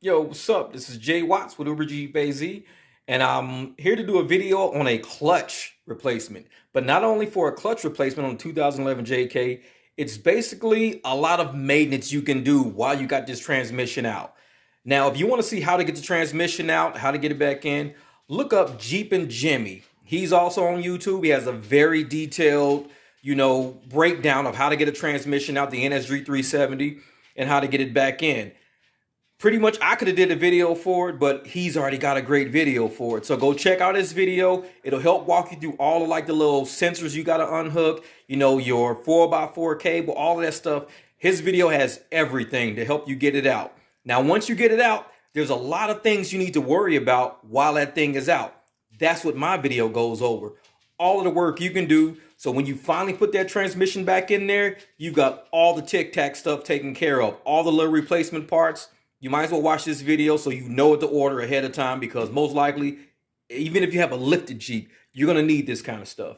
Yo, what's up? This is Jay Watts with Uber Jeep AZ, and I'm here to do a video on a clutch replacement. But not only for a clutch replacement on the 2011 JK, it's basically a lot of maintenance you can do while you got this transmission out. Now, if you want to see how to get the transmission out, how to get it back in, look up Jeep and Jimmy. He's also on YouTube. He has a very detailed, breakdown of how to get a transmission out, the NSG 370, and how to get it back in. Pretty much I could have did a video for it, but he's already got a great video for it. So go check out his video. It'll help walk you through all of like the little sensors you got to unhook, your 4x4 cable, all of that stuff. His video has everything to help you get it out. Now, once you get it out, there's a lot of things you need to worry about while that thing is out. That's what my video goes over. All of the work you can do. So when you finally put that transmission back in there, you've got all the tic-tac stuff taken care of, all the little replacement parts. You might as well watch this video so you know what to order ahead of time, because most likely, even if you have a lifted Jeep, you're going to need this kind of stuff.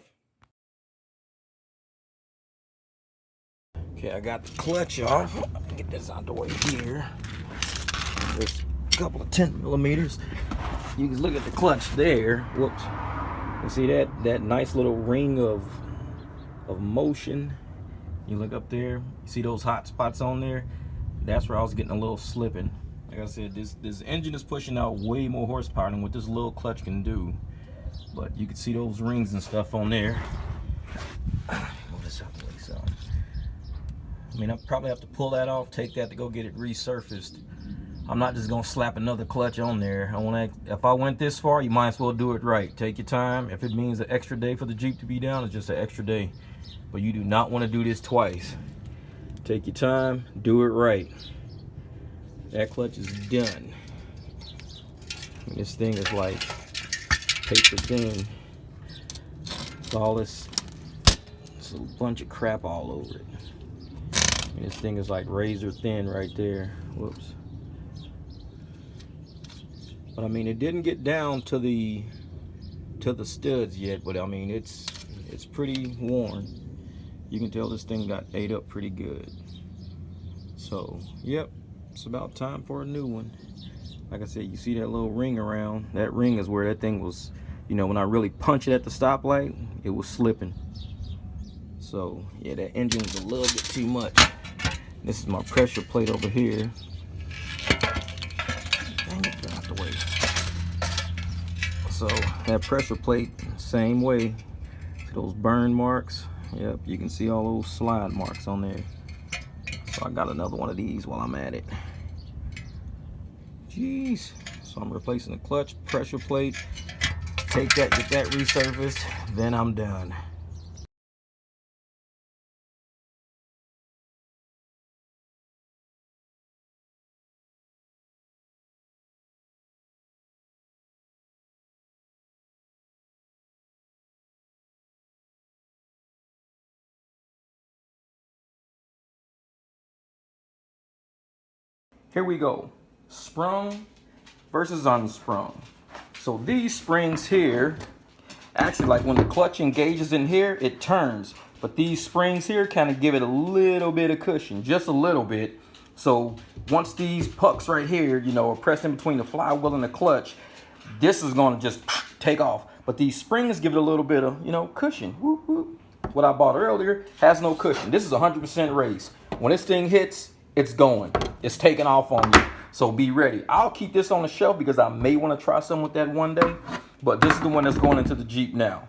Okay, I got the clutch off. Get this out the way here. There's a couple of 10 millimeters. You can look at the clutch there. Whoops. You see that nice little ring of motion. You look up there. You see those hot spots on there? That's where I was getting a little slipping. Like I said, this engine is pushing out way more horsepower than what this little clutch can do. But you can see those rings and stuff on there. Move this out the way some. I mean, I probably have to pull that off, take that to go get it resurfaced. I'm not just gonna slap another clutch on there. If I went this far, you might as well do it right. Take your time. If it means an extra day for the Jeep to be down, it's just an extra day. But you do not want to do this twice. Take your time, do it right. That clutch is done. And this thing is like paper thin. It's all it's a bunch of crap all over it. And this thing is like razor thin right there. Whoops. But I mean, it didn't get down to the studs yet, but I mean, it's pretty worn. You can tell this thing got ate up pretty good. So, yep, it's about time for a new one. Like I said, you see that little ring around? That ring is where that thing was, when I really punched it at the stoplight, it was slipping. So, yeah, that engine was a little bit too much. This is my pressure plate over here. Dang it, get out the way. So, that pressure plate, same way. See those burn marks? Yep, you can see all those slide marks on there. So I got another one of these while I'm at it. Jeez. So I'm replacing the clutch, pressure plate. Take that, get that resurfaced, then I'm done. Here we go. Sprung versus unsprung. So these springs here, actually, like when the clutch engages in here, it turns. But these springs here kind of give it a little bit of cushion, just a little bit. So once these pucks right here, are pressed in between the flywheel and the clutch, this is going to just take off. But these springs give it a little bit of, cushion. Whoop, whoop. What I bought earlier has no cushion. This is 100% race. When this thing hits, it's going. It's taking off on you. So be ready. I'll keep this on the shelf because I may want to try some with that one day. But this is the one that's going into the Jeep now.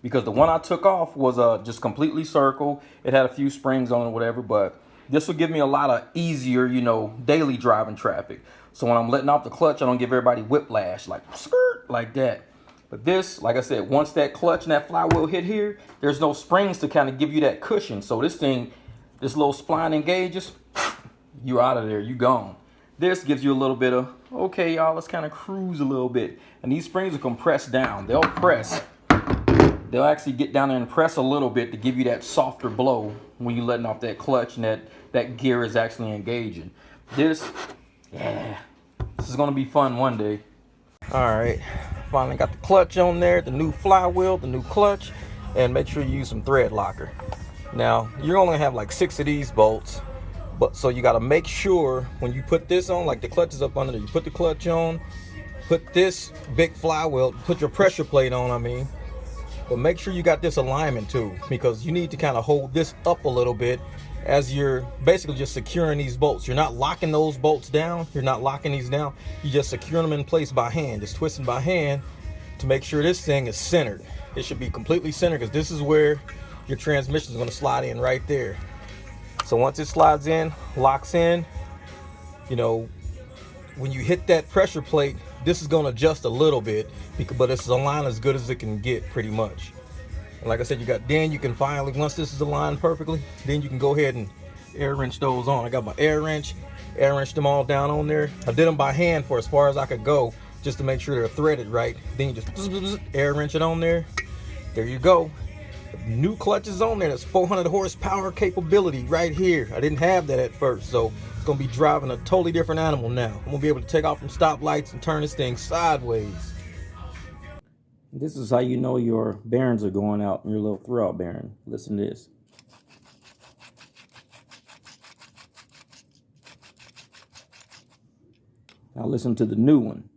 Because the one I took off was just completely circle. It had a few springs on it or whatever. But this will give me a lot of easier, daily driving traffic. So when I'm letting off the clutch, I don't give everybody whiplash like skirt like that. But this, like I said, once that clutch and that flywheel hit here, there's no springs to kind of give you that cushion. So this thing, this little spline engages, you're out of there, you gone. This gives you a little bit of, okay, y'all, let's kind of cruise a little bit. And these springs will compress down. They'll press. They'll actually get down there and press a little bit to give you that softer blow when you're letting off that clutch and that gear is actually engaging. This is going to be fun one day. All right, finally got the clutch on there, the new flywheel, the new clutch, and make sure you use some thread locker. Now, you're only gonna have like 6 of these bolts, But so you got to make sure when you put this on, like the clutch is up under there, you put the clutch on, put this big flywheel, put your pressure plate on, I mean, but make sure you got this alignment too, because you need to kind of hold this up a little bit as you're basically just securing these bolts. You're not locking those bolts down, you're not locking these down, you're just securing them in place by hand, just twisting by hand to make sure this thing is centered. It should be completely centered, because this is where your transmission is going to slide in right there. So once it slides in, locks in, you know, when you hit that pressure plate, this is going to adjust a little bit, but it's aligned as good as it can get pretty much. And like I said, then you can finally, once this is aligned perfectly, then you can go ahead and air wrench those on. I got my air wrenched them all down on there. I did them by hand for as far as I could go, just to make sure they're threaded right. Then you just air wrench it on there. There you go. New clutches on there. That's 400 horsepower capability right here. I didn't have that at first, so it's gonna be driving a totally different animal now. I'm gonna be able to take off from stoplights and turn this thing sideways. This is how you know your bearings are going out in your little throwout bearing. Listen to this. Now listen to the new one.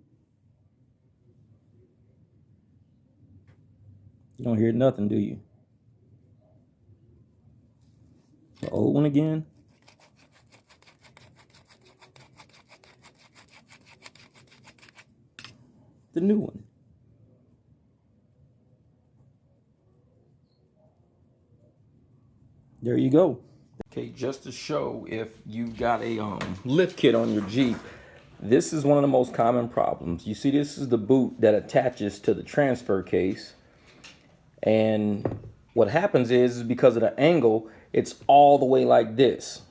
You don't hear nothing, do you? The old one again. The new one. There you go. Okay, just to show if you've got a lift kit on your Jeep, this is one of the most common problems. You see, this is the boot that attaches to the transfer case. And what happens is because of the angle, it's all the way like this.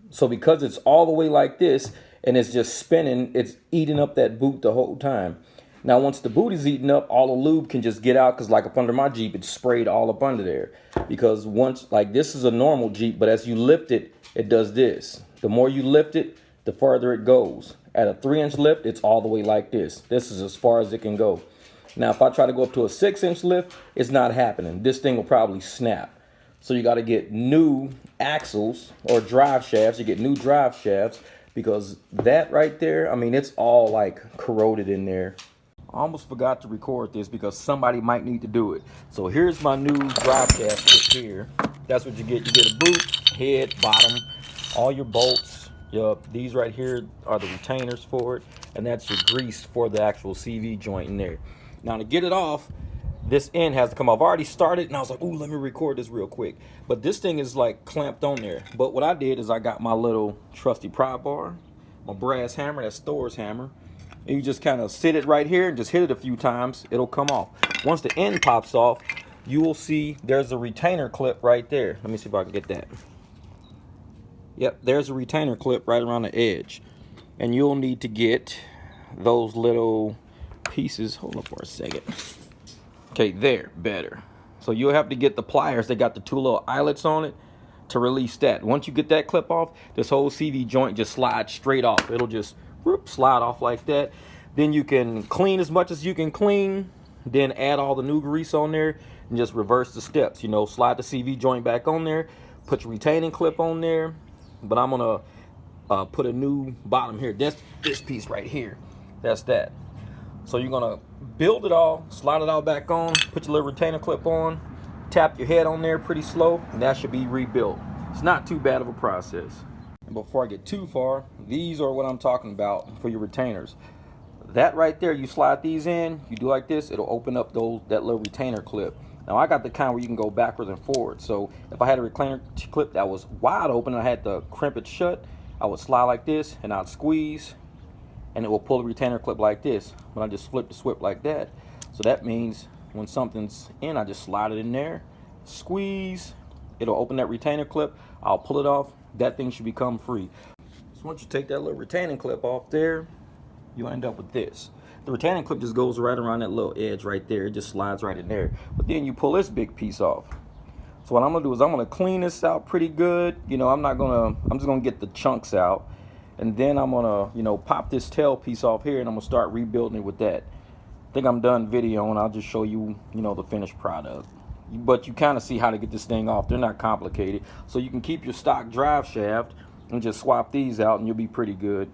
So because it's all the way like this and it's just spinning, it's eating up that boot the whole time. Now, once the boot is eaten up, all the lube can just get out, because like up under my Jeep, it's sprayed all up under there. Because once, like this is a normal Jeep, but as you lift it, it does this. The more you lift it, the farther it goes. At a 3-inch lift, it's all the way like this. This is as far as it can go. Now, if I try to go up to a 6-inch lift, it's not happening. This thing will probably snap. So you got to get new axles or drive shafts. You get new drive shafts, because that right there, I mean, it's all like corroded in there. I almost forgot to record this because somebody might need to do it. So here's my new drive shaft kit here. That's what you get. You get a boot, head, bottom, all your bolts. These right here are the retainers for it, and that's your grease for the actual CV joint in there. Now to get it off, this end has to come off. I've already started, and I was like, ooh, let me record this real quick. But this thing is like clamped on there. But what I did is I got my little trusty pry bar, my brass hammer, that's Thor's hammer. And you just kind of sit it right here and just hit it a few times. It'll come off. Once the end pops off, you will see there's a retainer clip right there. Let me see if I can get that. Yep, there's a retainer clip right around the edge. And you'll need to get those little pieces. Hold on for a second. Okay, there, better. So you'll have to get the pliers. They got the 2 little eyelets on it to release that. Once you get that clip off, this whole CV joint just slides straight off. It'll just slide off like that. Then you can clean as much as you can clean, then add all the new grease on there and just reverse the steps. You know, slide the CV joint back on there, put your retaining clip on there. But I'm gonna put a new bottom here. That's this piece right here. That's that. So you're gonna build it all, slide it all back on, put your little retainer clip on, tap your head on there pretty slow, and that should be rebuilt. It's not too bad of a process. And before I get too far, these are what I'm talking about for your retainers. That right there, you slide these in, you do like this, it'll open up that little retainer clip. Now I got the kind where you can go backwards and forward. So if I had a retainer clip that was wide open and I had to crimp it shut, I would slide like this and I'd squeeze and it will pull the retainer clip like this. When I just flip the swip like that. So that means when something's in, I just slide it in there, squeeze, it'll open that retainer clip, I'll pull it off, that thing should become free. So once you take that little retaining clip off there, you end up with this. The retaining clip just goes right around that little edge right there. It just slides right in there. But then you pull this big piece off. So what I'm gonna do is I'm gonna clean this out pretty good. You know, I'm just gonna get the chunks out. And then I'm gonna, you know, pop this tail piece off here and I'm gonna start rebuilding it with that. I think I'm done videoing. I'll just show you, you know, the finished product. But you kind of see how to get this thing off. They're not complicated. So you can keep your stock drive shaft and just swap these out and you'll be pretty good.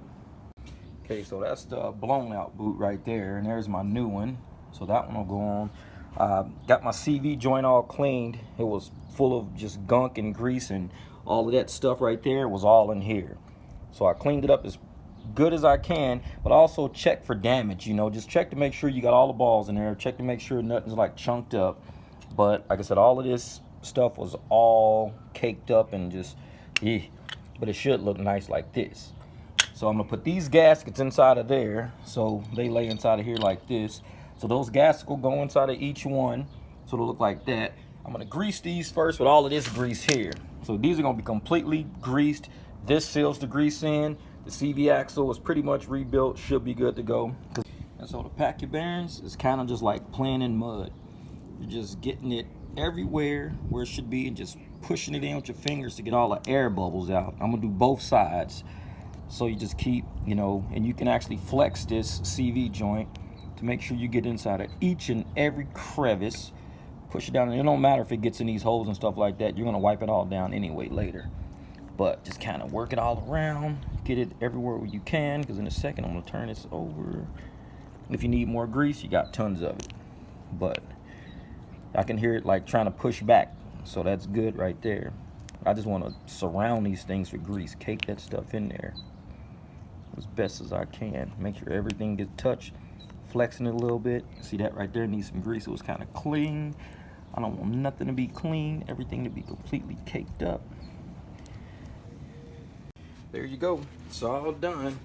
Okay, so that's the blown out boot right there, and there's my new one. So that one will go on. Got my CV joint all cleaned. It was full of just gunk and grease, and all of that stuff right there was all in here. So I cleaned it up as good as I can, but also check for damage. You know, just check to make sure you got all the balls in there. Check to make sure nothing's like chunked up. But like I said, all of this stuff was all caked up and just, but it should look nice like this. So I'm gonna put these gaskets inside of there, so they lay inside of here like this. So those gaskets will go inside of each one, so it'll look like that. I'm gonna grease these first with all of this grease here. So these are gonna be completely greased. This seals the grease in. The CV axle is pretty much rebuilt, should be good to go. And so to pack your bearings is kind of just like playing in mud. You're just getting it everywhere where it should be and just pushing it in with your fingers to get all the air bubbles out. I'm gonna do both sides. So you just keep, you know, and you can actually flex this CV joint to make sure you get inside of each and every crevice. Push it down, and it don't matter if it gets in these holes and stuff like that. You're gonna wipe it all down anyway later. But just kind of work it all around, get it everywhere where you can, because in a second I'm gonna turn this over. And if you need more grease, you got tons of it. But I can hear it like trying to push back, so that's good right there. I just want to surround these things with grease, cake that stuff in there as best as I can. Make sure everything gets touched, flexing it a little bit. See that right there needs some grease. It was kind of clean. I don't want nothing to be clean, everything to be completely caked up. There you go, it's all done.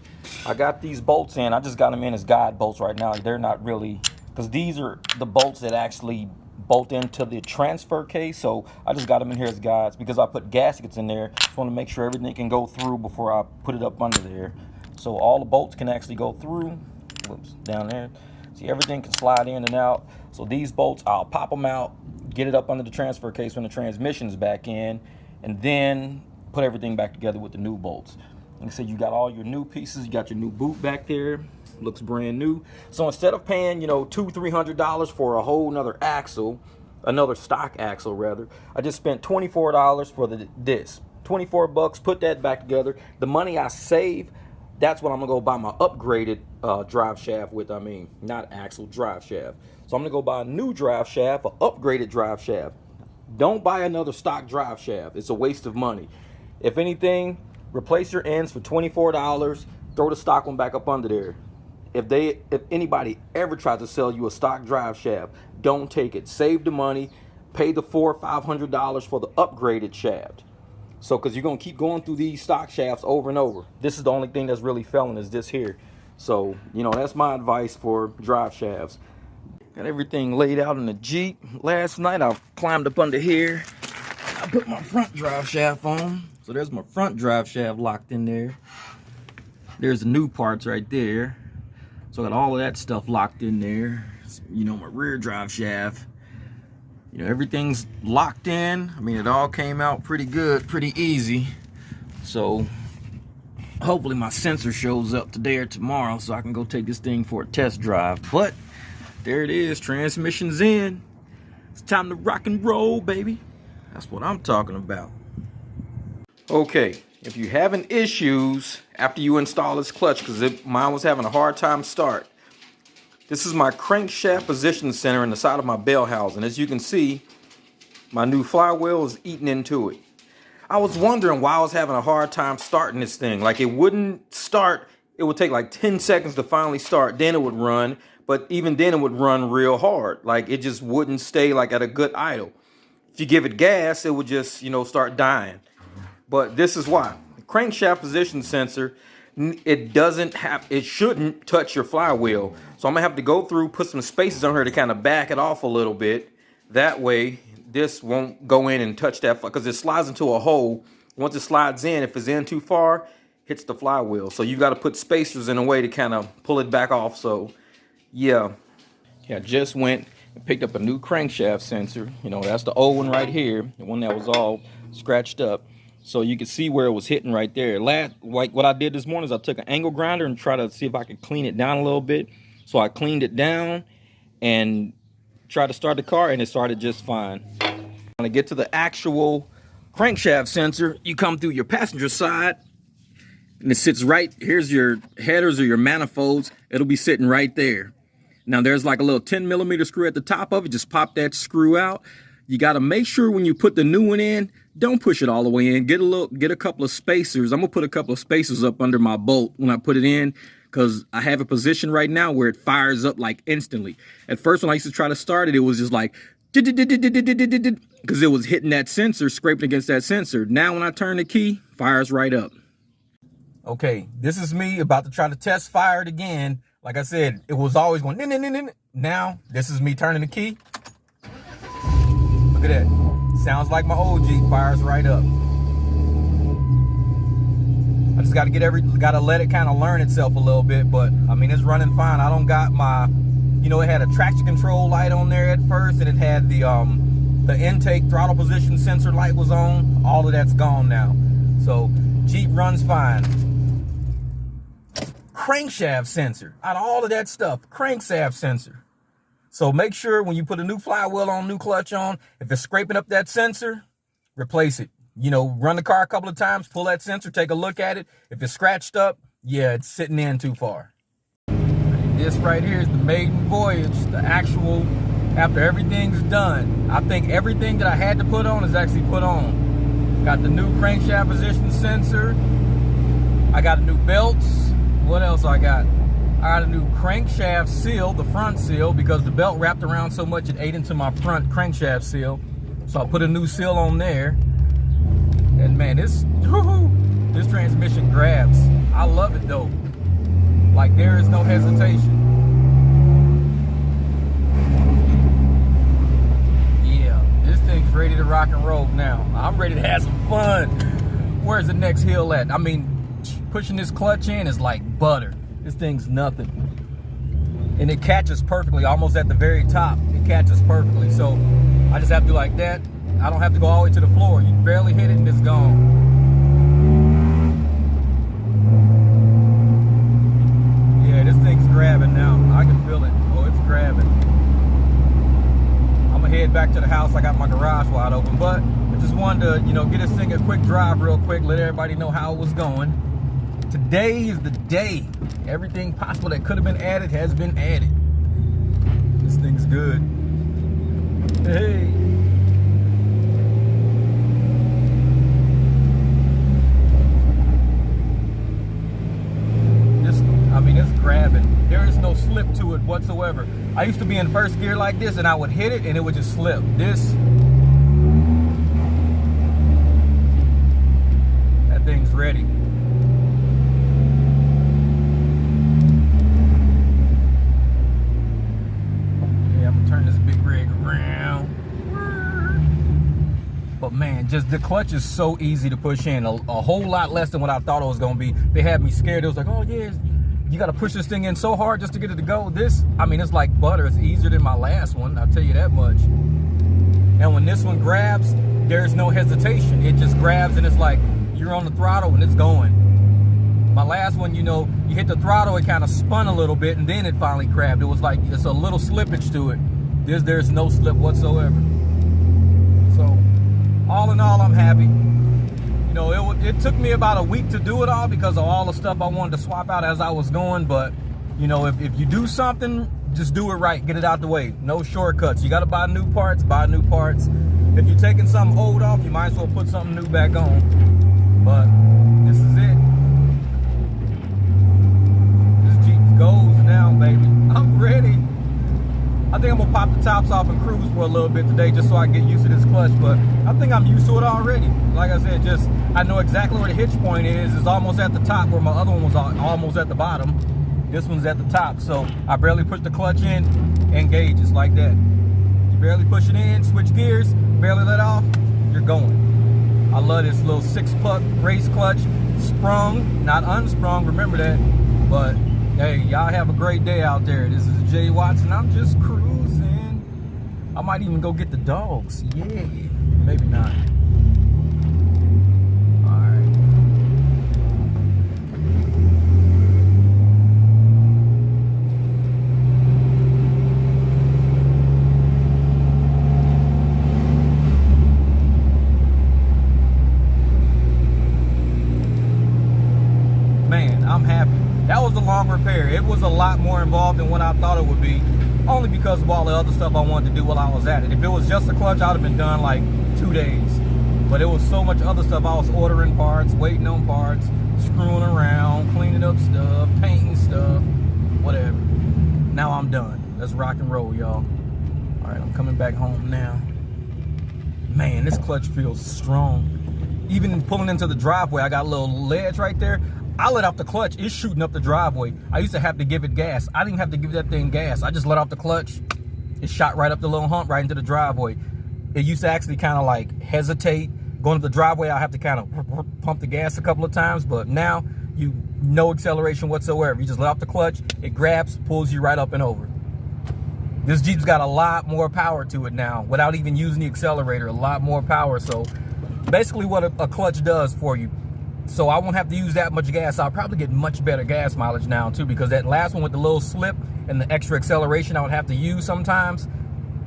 I got these bolts in. I just got them in as guide bolts right now. They're not really, because these are the bolts that actually bolt into the transfer case, so I just got them in here as guides because I put gaskets in there. Just want to make sure everything can go through before I put it up under there. So all the bolts can actually go through. Whoops, down there. See, everything can slide in and out. So these bolts, I'll pop them out, get it up under the transfer case when the transmission's back in, and then put everything back together with the new bolts. Like I said, you got all your new pieces. You got your new boot back there. Looks brand new. So instead of paying, you know, $200-300 for a whole nother axle, another stock axle rather, I just spent $24 for this. 24 bucks, put that back together. The money I save, that's what I'm gonna go buy my upgraded drive shaft with. I mean, not axle, drive shaft. So I'm gonna go buy a new drive shaft, an upgraded drive shaft. Don't buy another stock drive shaft. It's a waste of money. If anything, replace your ends for $24, throw the stock one back up under there. If anybody ever tries to sell you a stock drive shaft, don't take it. Save the money, pay the $400 or $500 for the upgraded shaft. So, because you're gonna keep going through these stock shafts over and over. This is the only thing that's really failing is this here. So, you know, that's my advice for drive shafts. Got everything laid out in the Jeep. Last night I climbed up under here. I put my front drive shaft on. So there's my front drive shaft locked in there. There's the new parts right there. So I got all of that stuff locked in there. You know, my rear drive shaft. You know, everything's locked in. I mean, it all came out pretty good, pretty easy. So hopefully my sensor shows up today or tomorrow so I can go take this thing for a test drive. But there it is, transmission's in. It's time to rock and roll, baby. That's what I'm talking about. Okay, if you're having issues after you install this clutch, because mine was having a hard time start, this is my crankshaft position center in the side of my bell housing. As you can see, my new flywheel is eating into it. I was wondering why I was having a hard time starting this thing. Like, it wouldn't start. It would take like 10 seconds to finally start. Then it would run. But even then it would run real hard. Like, it just wouldn't stay like at a good idle. If you give it gas, it would just, you know, start dying. But this is why. The crankshaft position sensor, it shouldn't touch your flywheel. So I'm gonna have to go through, put some spaces on here to kind of back it off a little bit. That way this won't go in and touch that, because it slides into a hole. Once it slides in, if it's in too far, hits the flywheel. So you got to put spacers in a way to kind of pull it back off. So yeah, just went and picked up a new crankshaft sensor. You know, that's the old one right here, the one that was all scratched up. So you can see where it was hitting right there. Like what I did this morning is I took an angle grinder and tried to see if I could clean it down a little bit. So I cleaned it down and tried to start the car, and it started just fine. When I get to the actual crankshaft sensor, you come through your passenger side, and it sits right, here's your headers or your manifolds. It'll be sitting right there. Now there's like a little 10mm screw at the top of it. Just pop that screw out. You got to make sure when you put the new one in, don't push it all the way in. Get a couple of spacers. I'm gonna put a couple of spacers up under my bolt when I put it in, because I have a position right now where it fires up like instantly. At first, when I used to try to start it, it was just like, because it was hitting that sensor, scraping against that sensor. Now when I turn the key, fires right up. Okay, this is me about to try to test fire it again. Like I said, it was always going, now this is me turning the key. Look at that. Sounds like my old Jeep, fires right up. I just gotta let it kind of learn itself a little bit, but I mean, it's running fine. I don't got my, it had a traction control light on there at first, and it had the intake throttle position sensor light was on. All of that's gone now. So Jeep runs fine. Crankshaft sensor. Out of all of that stuff, crankshaft sensor. So make sure when you put a new flywheel on, new clutch on, if it's scraping up that sensor, replace it. Run the car a couple of times, pull that sensor, take a look at it. If it's scratched up, yeah, it's sitting in too far. This right here is the Maiden Voyage, the actual, after everything's done. I think everything that I had to put on is actually put on. Got the new crankshaft position sensor. I got new belts. What else I got? I got a new crankshaft seal, the front seal, because the belt wrapped around so much it ate into my front crankshaft seal. So I put a new seal on there. And man, this transmission grabs. I love it though. Like, there is no hesitation. Yeah, this thing's ready to rock and roll now. I'm ready to have some fun. Where's the next hill at? I mean, pushing this clutch in is like butter. This thing's nothing. And it catches perfectly, almost at the very top. It catches perfectly. So I just have to do like that. I don't have to go all the way to the floor. You barely hit it and it's gone. Yeah, this thing's grabbing now. I can feel it. Oh, it's grabbing. I'm gonna head back to the house. I got my garage wide open, but I just wanted to, get this thing a quick drive real quick, let everybody know how it was going. Today is the day. Everything possible that could have been added has been added. This thing's good. Hey. It's grabbing. There is no slip to it whatsoever. I used to be in first gear like this and I would hit it and it would just slip. That thing's ready. Yeah, I'm gonna turn this big rig around. But man, just the clutch is so easy to push in. A whole lot less than what I thought it was gonna be. They had me scared. It was like, oh yeah, you got to push this thing in so hard just to get it to go. It's like butter. It's easier than my last one, I'll tell you that much. And when this one grabs, there's no hesitation. It just grabs and it's like you're on the throttle and it's going. My last one, you hit the throttle, it kind of spun a little bit and then it finally grabbed. It was like, it's a little slippage to it. There's no slip whatsoever. So all in all, I'm happy. It took me about a week to do it all because of all the stuff I wanted to swap out as I was going. But, if you do something, just do it right. Get it out the way. No shortcuts. You got to buy new parts, If you're taking something old off, you might as well put something new back on. But this is it. This Jeep goes now, baby. I'm ready. I think I'm going to pop the tops off and cruise for a little bit today just so I get used to this clutch. But I think I'm used to it already. Like I said, I know exactly where the hitch point is. It's almost at the top where my other one was almost at the bottom. This one's at the top. So I barely push the clutch in, engage. It's like that. You barely push it in, switch gears, barely let off, you're going. I love this little 6-puck race clutch. Sprung, not unsprung, remember that. But hey, y'all have a great day out there. This is Jay Watson. I'm just cruising. I might even go get the dogs. Yeah, maybe not. long repair. It was a lot more involved than what I thought it would be, only because of all the other stuff I wanted to do while I was at it. If it was just a clutch, I'd have been done like 2 days. But it was so much other stuff. I was ordering parts, waiting on parts, screwing around, cleaning up stuff, painting stuff, whatever. Now I'm done. Let's rock and roll, y'all. All right, I'm coming back home now. Man, this clutch feels strong. Even pulling into the driveway, I got a little ledge right there. I let off the clutch, it's shooting up the driveway. I used to have to give it gas. I didn't have to give that thing gas. I just let off the clutch. It shot right up the little hump right into the driveway. It used to actually kind of like hesitate. Going to the driveway, I have to kind of pump the gas a couple of times, but now no acceleration whatsoever. You just let off the clutch, it grabs, pulls you right up and over. This Jeep's got a lot more power to it now without even using the accelerator, a lot more power. So basically what a clutch does for you. So I won't have to use that much gas. I'll probably get much better gas mileage now too, because that last one with the little slip and the extra acceleration I would have to use sometimes,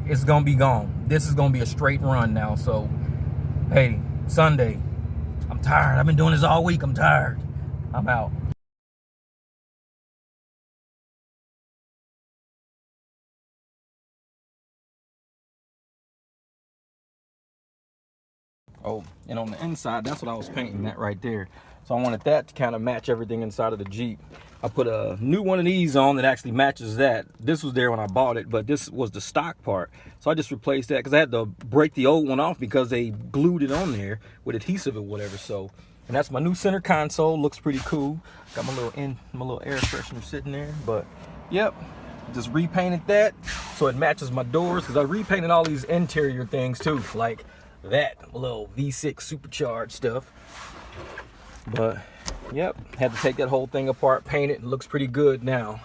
it's gonna be gone. This is gonna be a straight run now. So hey, Sunday, I'm tired. I've been doing this all week. I'm tired. I'm out. Oh, and on the inside, that's what I was painting, that right there. So I wanted that to kind of match everything inside of the Jeep. I put a new one of these on that actually matches that. This was there when I bought it, but this was the stock part. So I just replaced that because I had to break the old one off because they glued it on there with adhesive or whatever. So, and that's my new center console. Looks pretty cool. Got my little air freshener sitting there. But yep, just repainted that so it matches my doors, because I repainted all these interior things too, like that little V6 supercharged stuff. But yep, had to take that whole thing apart, paint it. It looks pretty good now.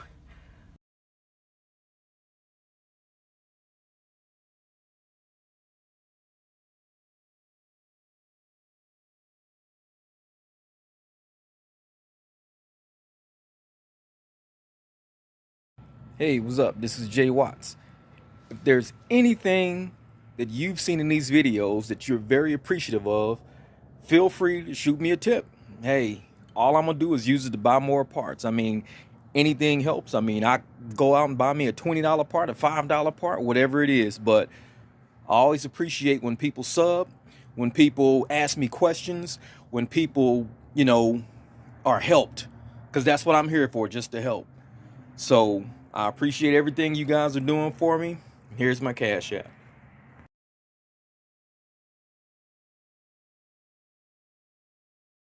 Hey, what's up? This is Jay Watts. If there's anything that you've seen in these videos that you're very appreciative of, feel free to shoot me a tip. Hey, all I'm gonna do is use it to buy more parts. I mean, anything helps. I mean, I go out and buy me a $20 part, a $5 part, whatever it is. But I always appreciate when people sub, when people ask me questions, when people, are helped. Because that's what I'm here for, just to help. So I appreciate everything you guys are doing for me. Here's my Cash App.